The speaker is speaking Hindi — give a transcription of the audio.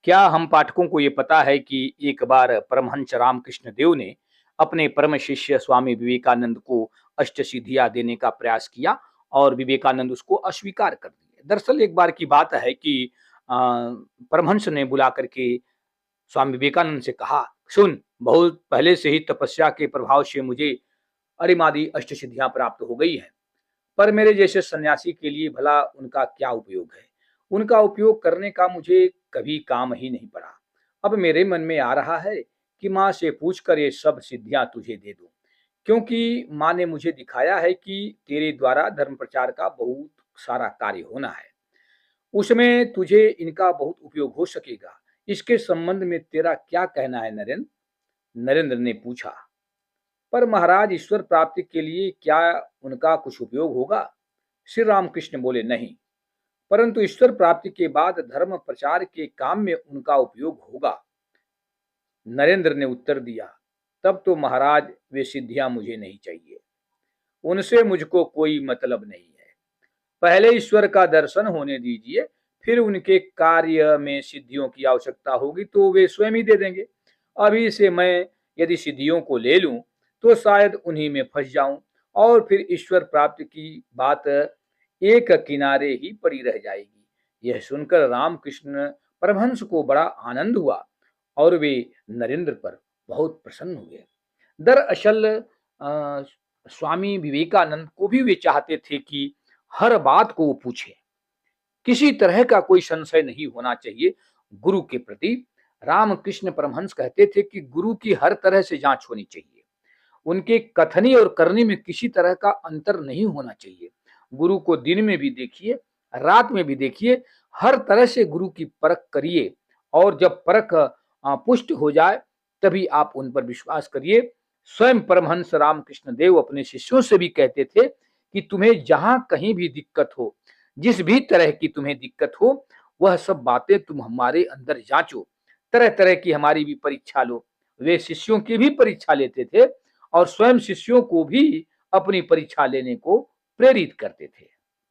क्या हम पाठकों को ये पता है कि एक बार परमहंस रामकृष्ण देव ने अपने परम शिष्य स्वामी विवेकानंद को अष्टसिद्धियां देने का प्रयास किया और विवेकानंद उसको अस्वीकार कर दिए। दरअसल एक बार की बात है कि परमहंस ने बुला करके स्वामी विवेकानंद से कहा, सुन, बहुत पहले से ही तपस्या के प्रभाव से मुझे अरिमादी अष्टसिद्धियां प्राप्त हो गई हैं, पर मेरे जैसे सन्यासी के लिए भला उनका क्या उपयोग है। उनका उपयोग करने का मुझे कभी काम ही नहीं पड़ा। अब मेरे मन में आ रहा है कि माँ से पूछकर ये सब सिद्धियां तुझे दे दूं, क्योंकि माँ ने मुझे दिखाया है कि तेरे द्वारा धर्म प्रचार का बहुत सारा कार्य होना है। उसमें तुझे इनका बहुत उपयोग हो सकेगा। इसके संबंध में तेरा क्या कहना है नरेंद्र? नरेंद्र ने पूछा। पर महाराज, ईश्वर प्राप्ति के लिए क्या उनका कुछ उपयोग होगा? श्री रामकृष्ण बोले, नहीं, परंतु ईश्वर प्राप्ति के बाद धर्म प्रचार के काम में उनका उपयोग होगा। नरेंद्र ने उत्तर दिया, तब तो महाराज वे सिद्धियां मुझे नहीं चाहिए। उनसे मुझको कोई मतलब नहीं है। पहले ईश्वर का दर्शन होने दीजिए, फिर उनके कार्य में सिद्धियों की आवश्यकता होगी तो वे स्वयं ही दे देंगे। अभी से मैं यदि सिद्धियों को ले लूं तो शायद उन्हीं में फंस जाऊं और फिर ईश्वर प्राप्ति की बात एक किनारे ही पड़ी रह जाएगी। यह सुनकर रामकृष्ण परमहंस को बड़ा आनंद हुआ और वे नरेंद्र पर बहुत प्रसन्न हुए। दरअसल स्वामी विवेकानंद को भी वे चाहते थे कि हर बात को वो पूछे, किसी तरह का कोई संशय नहीं होना चाहिए गुरु के प्रति। रामकृष्ण परमहंस कहते थे कि गुरु की हर तरह से जांच होनी चाहिए। उनके कथनी और करनी में किसी तरह का अंतर नहीं होना चाहिए। गुरु को दिन में भी देखिए, रात में भी देखिए, हर तरह से गुरु की परख करिए और जब परख पुष्ट हो जाए तभी आप उन पर विश्वास करिए। स्वयं परमहंस रामकृष्ण देव अपने शिष्यों से भी कहते थे कि तुम्हें जहां कहीं भी दिक्कत हो, जिस भी तरह की तुम्हें दिक्कत हो, वह सब बातें तुम हमारे अंदर जांचो, तरह तरह की हमारी भी परीक्षा लो। वे शिष्यों की भी परीक्षा लेते थे और स्वयं शिष्यों को भी अपनी परीक्षा लेने को प्रेरित करते थे।